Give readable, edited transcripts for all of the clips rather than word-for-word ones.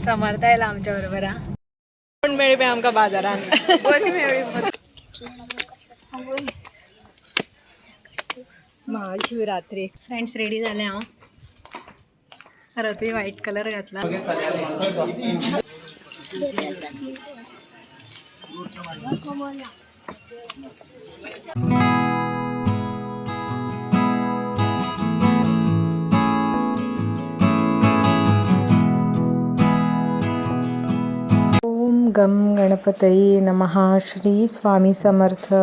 समर्थ आयला आमच्या बरोबर कोण मेळपी आमका बाजारात बरी मेळ्ळी महाशिवरात्री फ्रेंड्स रेडी झाले हांव रती व्हाईट कलर घातला ओम गम गणपतये नमः Shri Swami Samarth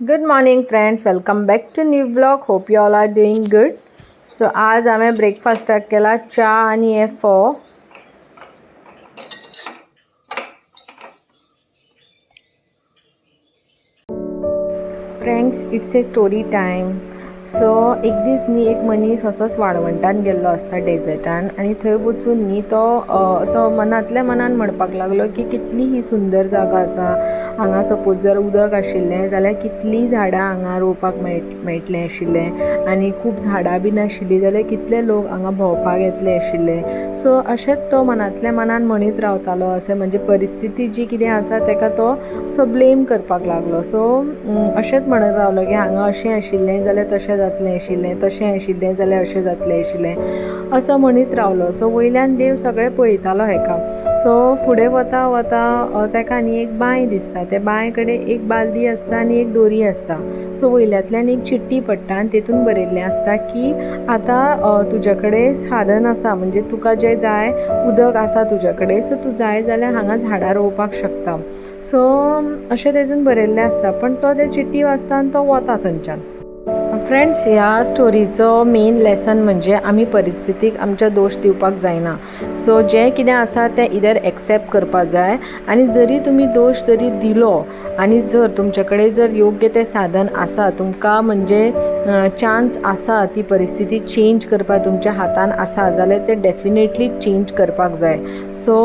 good morning friends welcome back to new vlog hope you all are doing good so आज आम्ही ब्रेकफास्टाक केला चा आणि हे फोव friends it's a story time so एक दीस न्ही एक मनीस असोच वाळवंटान गेल्लो आसता डेजर्टान आनी थंय वचून न्ही तो असो मनांतल्या मनान म्हणपाक लागलो की कितली ही सुंदर जागा आसा हांगा सपोज जर उदक आशिल्लें जाल्यार कितलीं झाडां हांगा रोवपाक मेळटलें आशिल्लें आनी खूब झाडां बीन आशिल्लीं जाल्यार कितले लोक हांगा भोंवपाक येतले आशिल्ले सो अशेंच तो मनांतल्या मनान म्हणीत रावतालो अशें म्हणजे परिस्थिती जी कितें आसा ताका तो असो ब्लेम करपाक लागलो सो अशेंच म्हणत रावलो की हांगा अशें आशिल्लें जाल्यार तशें जातलें आशिल्लें तशें आशिल्लें जाल्यार अशें जातलें आशिल्लें असो म्हणीत रावलो सो वयल्यान देव सगळें पळयतालो हेका सो फुडें वता वता ताका न्ही एक बांय दिसता त्या बांय कडेन एक बालदी आसता आनी एक दोरी आसता सो वयल्यातल्यान एक चिट्टी पडटा आनी तेतून बरयल्लें आसता की आतां तुजे कडेन साधन आसा म्हणजे तुका जें जाय उदक आसा तुजे कडेन सो तूं जाय जाल्यार हांगा झाडां रोवपाक शकता सो अशें तेतून बरयल्लें आसता पण तो ते चिट्टी वाचता आनी तो वता थंयच्यान फ्रेंड्स ह्या स्टोरीचो मेन लेसन म्हणजे आमी परिस्थितीक आमच्या दोश दिवपाक जायना सो जें कितें आसा तें इधर एक्सेप्ट करपाक जाय आनी जरी तुमी दोश जरी दिलो आनी जर तुमचे कडेन जर योग्य तें साधन आसा तुमकां म्हणजे चान्स आसा ती परिस्थिती चेंज करपाक तुमच्या हातान आसा जाल्यार तें डेफिनेटली चेंज करपाक जाय सो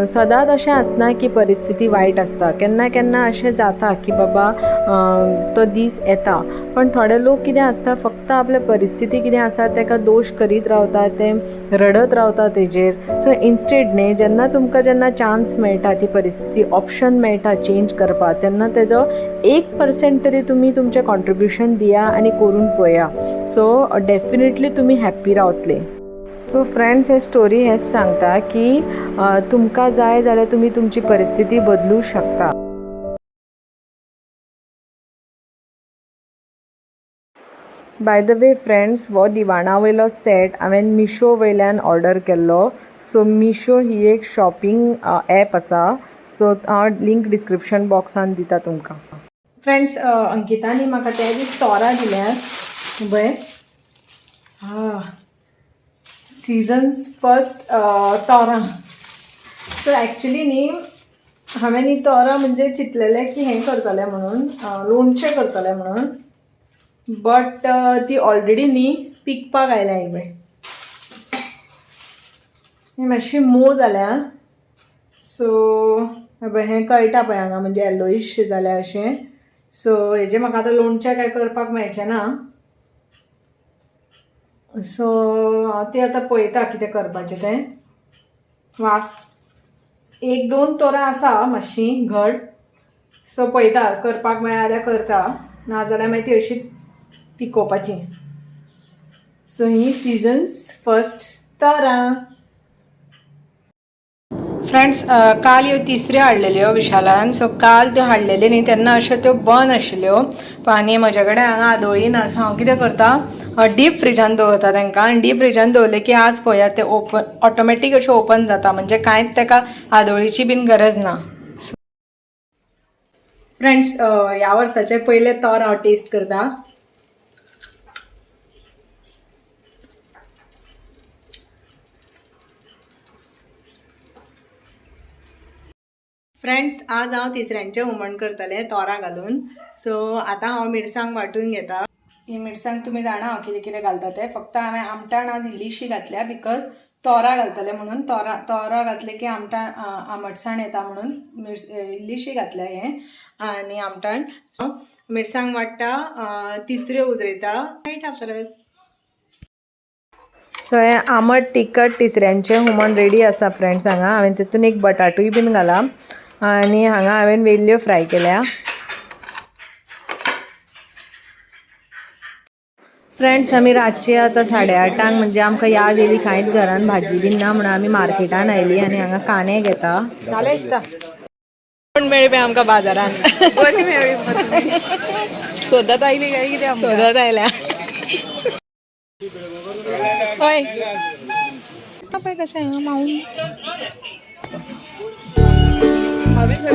सदांच अशें आसना की परिस्थिती वायट आसता केन्ना केन्ना अशें जाता की बाबा तो दीस येता पण थोडे लोक कितें आसता फक्त आपले परिस्थिती कितें आसा ताका दोश करीत रावता ते रडत रावता तेजेर सो इन्स्टेड न्ही जेन्ना तुमकां जेन्ना चान्स मेळटा ती परिस्थिती ऑप्शन मेळटा चेंज करपाक तेन्ना तेजो 1% तरी तुमी तुमचें कॉन्ट्रिब्युशन दिया आनी करून पळया सो डेफिनेटली तुमी हॅप्पी रावतले सो फ्रेंड्स हे स्टोरी हेच सांगता की तुमकां जाय जाल्यार तुमी तुमची परिस्थिती बदलू शकता बाय द वे फ्रेंड्स वो दिवाणा वयलो सेट हांवें मिशो वयल्यान ऑर्डर केल्लो सो मिशो ही एक शॉपिंग ॲप आसा सो हांव लिंक डिस्क्रिप्शन बॉक्सान दिता तुमकां फ्रेंड्स अंकितानी म्हाका ते दीस तोरां दिल्यात पळय सीजन्स फर्स्ट तोरां सो एक्चुली न्ही हांवें न्ही तोरां म्हणजे चिंतलेलें की हें करतलें म्हणून लोणचें करतलें म्हणून बट ती ऑलरेडी न्ही पिकपाक आयल्या ही पळय मातशी मोव जाल्या सो हें कळटा पळय हांगा म्हणजे येलोईश जाल्या अशें सो हेजें म्हाका आतां लोणचें काय करपाक मेळचें ना सो हांव तें आतां पळयता कितें करपाचें तें वास 1-2 तोरां आसा मातशीं घट सो पळयता करपाक मेळ्ळा जाल्यार करता नाजाल्यार मागीर ती अशी पिकोवपाची सो ही सिजन्स फर्स्ट तोरां फ्रेंड्स काल ह्यो तिसऱ्यो हाडलेल्यो विशालान सो काल त्यो हाडलेल्यो न्ही तेन्ना अश्यो त्यो बंद आशिल्ल्यो आनी म्हजे कडेन हांगा आदोळी ना सो हांव कितें करता डीप फ्रिजान दवरता तांकां आनी डीप फ्रिजान दवरले की आज पळयात ते ओपन ऑटोमॅटीक अशें ओपन जाता म्हणजे कांयच ताका आदोळीची बीन गरज ना फ्रेंड्स ह्या वर्साचे पयले तोर हांव टेस्ट करता फ्रेंड्स आज हांव तिसऱ्यांचें हुमण करतलें तोरां घालून सो आतां हांव मिरसांग वांटून घेता ही मिरसांग तुमी जाणा हांव कितें कितें घालता तें फक्त हांवें आमटाण आज इल्लीशी घातल्या बिकॉज तोरां घालतलें म्हणून तोरां घातलें की आमटसाण येता म्हणून इल्लीशी घातल्या हें आनी आमटाण मिरसांग वाडटा तिसऱ्यो उजरयता मेळटा परत सो हे आमट तिखट तिसऱ्यांचे हुमण रेडी आसा फ्रेंड्स. हांगा हांवें तितून एक बटाटूय बीन घाला आनी हांगा हांवें वेल्ल्यो फ्राय केल्या. फ्रेंड्स आमी रातचे आतां 8:30 म्हणजे आमकां याद येयली कांयच घरान भाजी बीन ना म्हणून आमी मार्केटान आयली आनी हांगा कांदे घेता. जालें दिसता कोण मेळ्ळी आमकां बाजारान बरी मेळ्ळी सोदत आयली काय कितें सोदत आयल्या हय पळय कशें हांगा मावून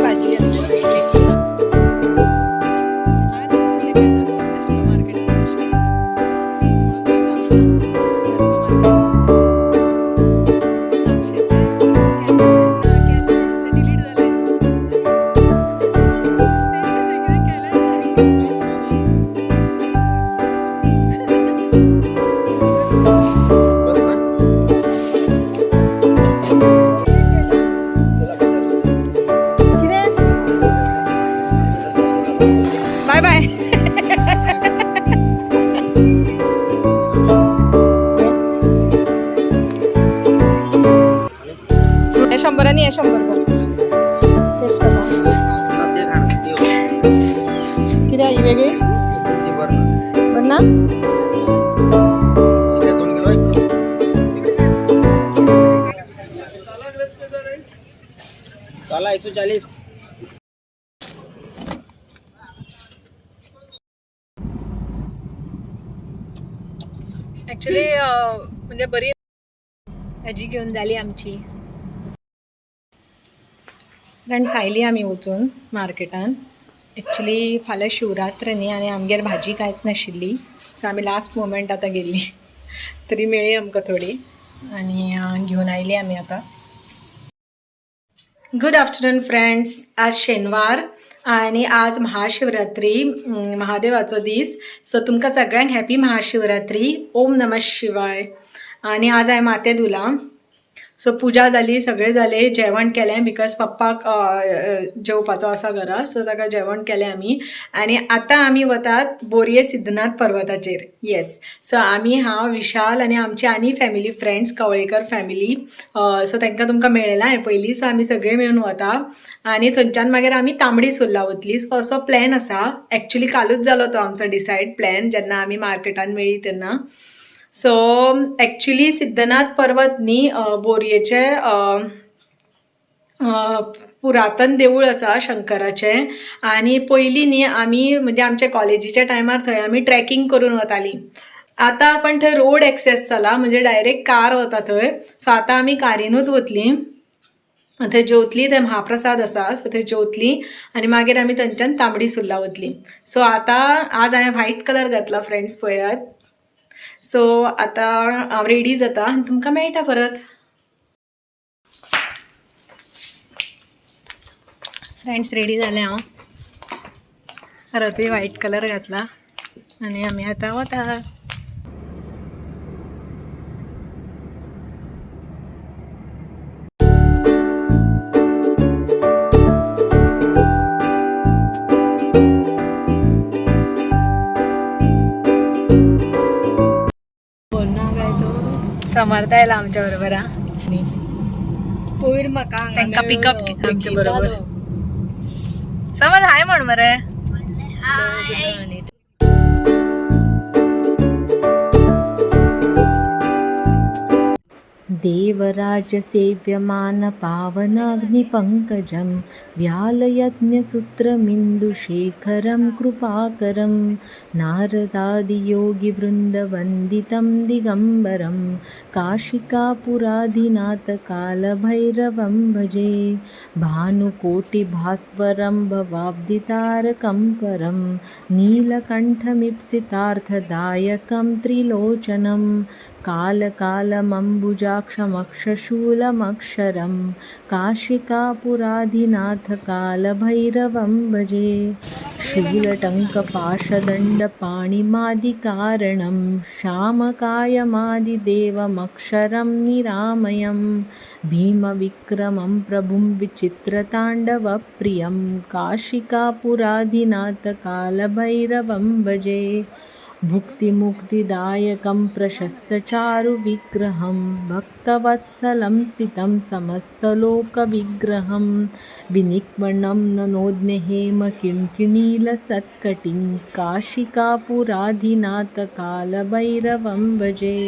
भाजी बाय बाय. हे 100 आणि हे 100 टेस्ट करा किती आहे वेगळी बरं ना. काला 140. ॲक्च्युली म्हणजे बरी भाजी घेऊन जाली आमची. फ्रेंड्स आयली आमी वचून मार्केटान. ॲक्च्युली फाल्यां शिवरात्र न्ही आनी आमगेर भाजी कांयच नाशिल्ली सो आमी लास्ट मोमेंट आतां गेल्ली तरी मेळ्ळी आमकां थोडी आनी घेवन आयली आमी आतां. Good afternoon friends. आज शेनवार आणि आज महाशिवरात्री महादेवाचो दीस. सो तुमकां सगळ्यांक हॅपी महाशिवरात्री. ओम नमः शिवाय. आणि आज हांवें माथे धुलां. सो पुजा जाली सगळें जालें जेवण केलें बिकॉज पप्पाक जेवपाचो आसा घरा सो ताका जेवण केलें आमी. आनी आतां आमी वतात बोरये सिद्धनाथ पर्वताचेर. येस सो आमी हांव विशाल आनी आमची आनी family friends Kavlekar family. So तांकां तुमकां मेळयलां हें पयलीं सो आमी सगळे मेळून वता आनी थंयच्यान मागीर आमी तांबडी सुर्ला वतली. सो असो प्लॅन आसा. ॲक्च्युली कालूच जालो तो आमचो डिसायड प्लॅन जेन्ना आमी मार्केटान मेळ्ळी तेन्ना. सो ॲक्च्युली सिद्धनाथ पर्वत न्ही बोरयेचे पुरातन देवूळ आसा शंकराचें. आनी पयलीं न्ही आमी म्हणजे आमच्या कॉलेजीच्या टायमार थंय आमी ट्रॅकिंग करून वतालीं. आतां पण थंय रोड एक्सेस जाला म्हणजे डायरेक्ट कार वता थंय. सो आतां आमी कारीनूच वतलीं. थंय जेवतलीं. थंय महाप्रसाद आसा सो थंय जेवतलीं आनी मागीर आमी थंयच्यान तांबडी सुर्ला वतलीं. सो आतां आज हांवें व्हायट कलर घातला फ्रेंड्स पळयात. सो आतां हांव रेडी जाता आनी तुमकां मेळटा परत. फ्रेंड्स रेडी जालें हांव. परतूय व्हायट कलर घातला आनी आमी आतां वता. समर्थ आयला आमच्या बरोबर. पयर म्हाका तांकां पिकअप आमच्या बरोबर. समज हाय म्हण मरे. देवराजसेव्यमान पावनाग्निपङ्कजं व्यालयज्ञसूत्रमिन्दुशेखरं कृपाकरं नारदादियोगिवृन्दवन्दितं दिगम्बरं काशिकापुराधिनाथकालभैरवं भजे. भानुकोटिभास्वरं भवाब्धितारकं परं नीलकण्ठमीप्सितार्थदायकं त्रिलोचनं कालकालमम्बुजाक्षमक्षशूलमक्षरं काशिकापुराधिनाथकालभैरवं भजे. शूलटङ्कपाशदण्डपाणिमादिकारणं श्यामकायमादिदेवमक्षरं निरामयं भीमविक्रमं प्रभुं विचित्रताण्डवप्रियं काशिकापुराधिनाथकालभैरवं भजे. भुक्तिमुक्तिदायकं प्रशस्तचारुविग्रहं भक्तवत्सलं स्थितं समस्तलोकविग्रहं विनिक्वणं ननोज्ञहेमकिङ्किणीलसत्कटिं काशिकापुराधिनाथकालभैरवं भजे।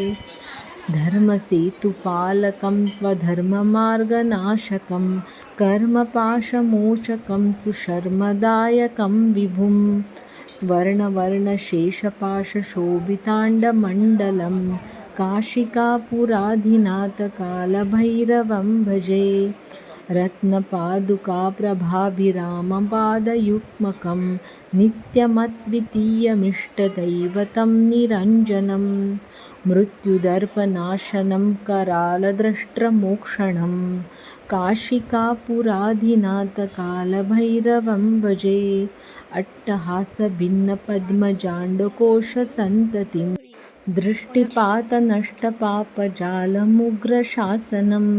धर्मसेतुपालकं त्वधर्ममार्गनाशकं कर्मपाशमोचकं सुशर्मदायकं विभुं स्वर्णवर्णशेषपाशशोभिताण्डमण्डलं काशिकापुराधिनाथकालभैरवं भजे। रत्नपादुकाप्रभाभिरामपादयुग्मकं नित्यमद्वितीयमिष्टदैवतं निरञ्जनं मृत्युदर्पनाशनं करालद्रष्ट्रमोक्षणं काशिकापुराधिनाथकालभैरवं भजे। अट्टहासभिन्नपद्मजाण्डकोशसन्ततिं दृष्टिपातनष्टपापजालमुग्रशासनम्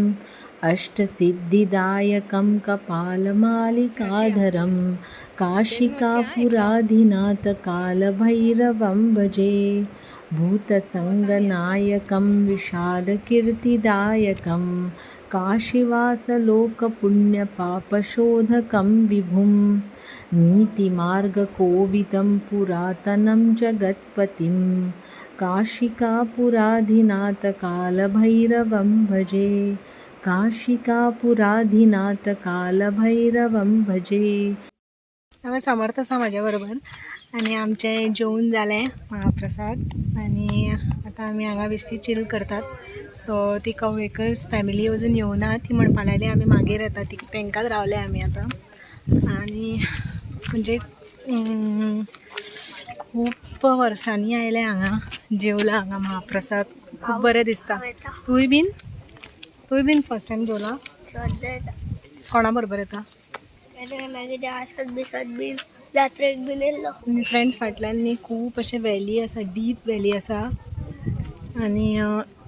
अष्टसिद्धिदायकं कपालमालिकाधरं काशिकापुराधिनाथकालभैरवं भजे। भूतसङ्गनायकं विशालकीर्तिदायकं काशीवासलोकपुण्यपापशोधकं विभुं नीतिमार्गकोविदं पुरातनं जगत्पतिं काशिकापुराधिनाथकालभैरवं भजे। काशिकापुराधिनाथकालभैरवं भजे। आम्ही समर्थ असा माझ्याबरोबर आणि आमचे जेवण झाले महाप्रसाद आणि आता आम्ही हांगा बेश्टी चिल करतात. सो ती कवळेकर्स फॅमिली अजून येवना ती म्हणपा लागली आमी मागीर येता ती तांकांच रावले आमी आता आणि म्हणजे खूप वर्सांनी आयले हांगा जेवला हांगा महाप्रसाद खूप बरें दिसता. तुय बीन फर्स्ट टाइम जेवला कोणा बरोबर येता जात्रेक बीन येयल्लो फ्रेंड्स फाटल्यान न्ही खूब अशें वॅली आसा डीप वॅली आसा आनी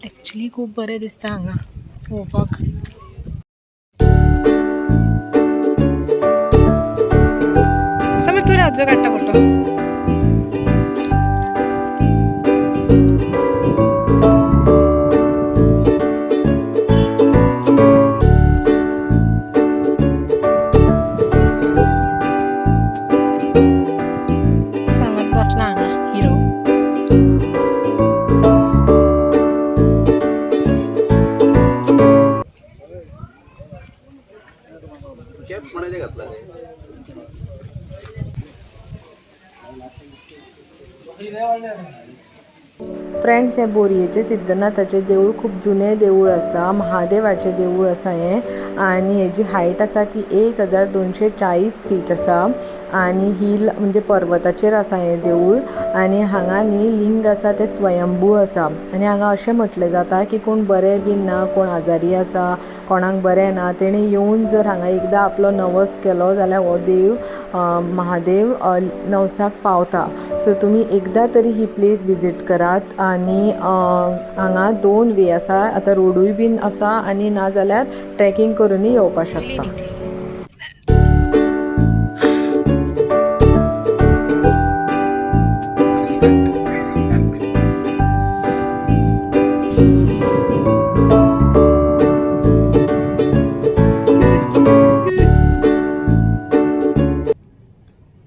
एक्चुली खूब बरें दिसता हांगा पळोवपाक. समज तूं राजो काडटा फोटो फ्रेंड्स, हे बोरयेचे सिद्धनाथाचे देऊळ खूप जुने देऊळ आसा, महादेवाचे देऊळ आसा हें आनी हेजी हायट आसा ती 1240 फीट आसा आनी हिल म्हणजे पर्वताचेर आसा हें देऊळ आनी हांगा न्ही लिंग आसा तें स्वयंभू आसा आनी हांगा अशें म्हटलें जाता की कोण बरें बीन ना, कोण आजारी आसा, कोणाक बरें ना, तेणी येवन जर हांगा एकदां आपलो नवस केलो जाल्यार हो देव महादेव नवसाक पावता. सो तुमी एकदां तरी ही प्लेस विजीट करात आनी हांगा 2 वे आसा, आतां रोडूय बीन आसा आनी नाजाल्यार ट्रॅकिंग करूनय येवपाक शकता.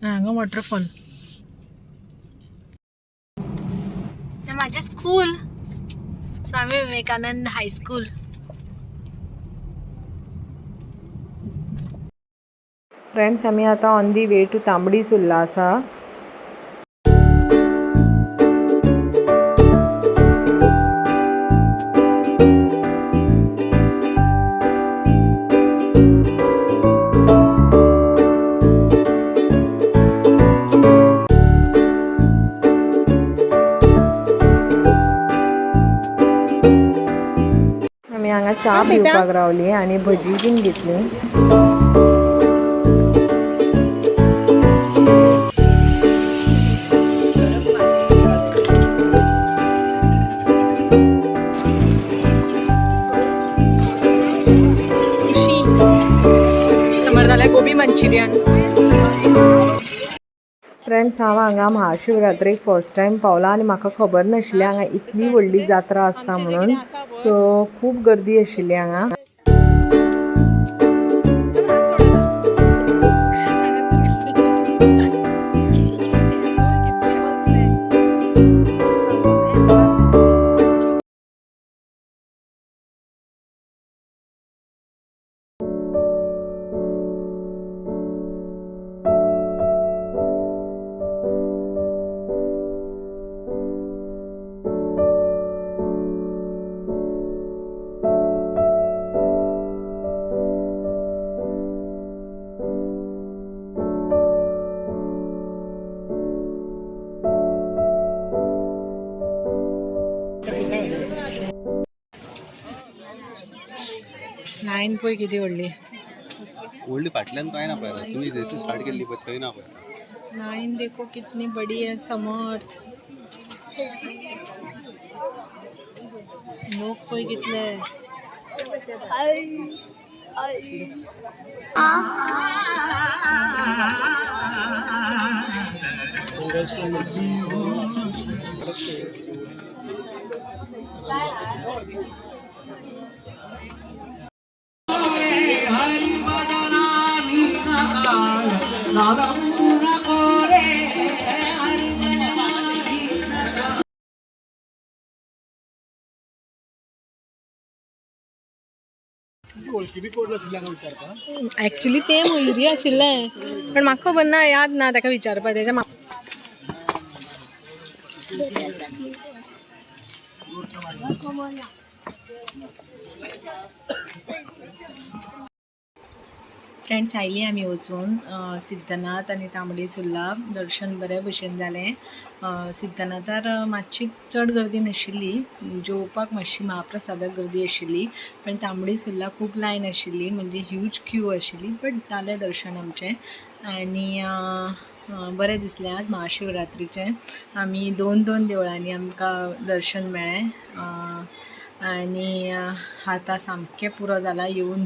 हांगा वॉटरफॉल माझे school Swami Vivekananda high school. Friends, आमी आतां on the way to Tambdi Surla आसा. आमी हांगा च्या पिवपाक रावली आनी भजी बीन घेतली. समोर झालं गोबी मंचुरियन. फ्रेंड्स हांव हांगा महाशिवरात्रेक फर्स्ट टायम पावलां आनी म्हाका खबर नाशिल्लें हांगा इतली व्हडली जात्रा आसता म्हणून. सो खूब गर्दी आशिल्ली हांगा. लायन पळय किती व्हडली. व्हडली फाटल्यान कांय ना पळय, तुमी जशी स्टार्ट केल्ली पळय थंय ना पळय. लाइन देखो कितनी बड़ी है. समर्थ लोक पळय कितले. ॲक्च्युली ते मयुरी आशिल्लें पण म्हाका खबर ना, याद ना ताका विचारपा. तेच्या फ्रेंड्स आयली आमी वचून सिद्धनाथ आनी तांबडी सुर्ला. दर्शन बरे भशेन जालें. सिद्धनाथार मातशी चड गर्दी नाशिल्ली, जेवपाक मातशी महाप्रसादाक गर्दी आशिल्ली, पण तांबडी सुर्ला खूब लायन आशिल्ली, म्हणजे ह्यूज क्यू आशिल्ली. बट जालें दर्शन आमचें आनी बरें दिसलें. आज महाशिवरात्रीचें आमी दोन देवळांनी आमकां दर्शन मेळ्ळें आनी आतां सामकें पुरो जाला. येवन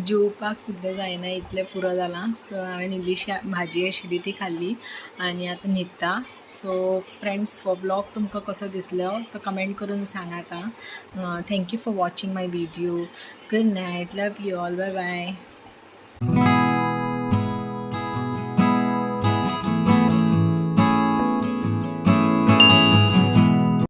जेवपाक सुद्दां जायना इतलें पुरो जालां. सो हांवें इल्लीशी भाजी आशिल्ली ती खाल्ली आनी आतां न्हिदता. सो फ्रेंड्स हो ब्लॉग तुमकां कसो दिसलो तो कमेंट करून सांगात. Thank you for watching my video. Good night. Love you all. Bye bye.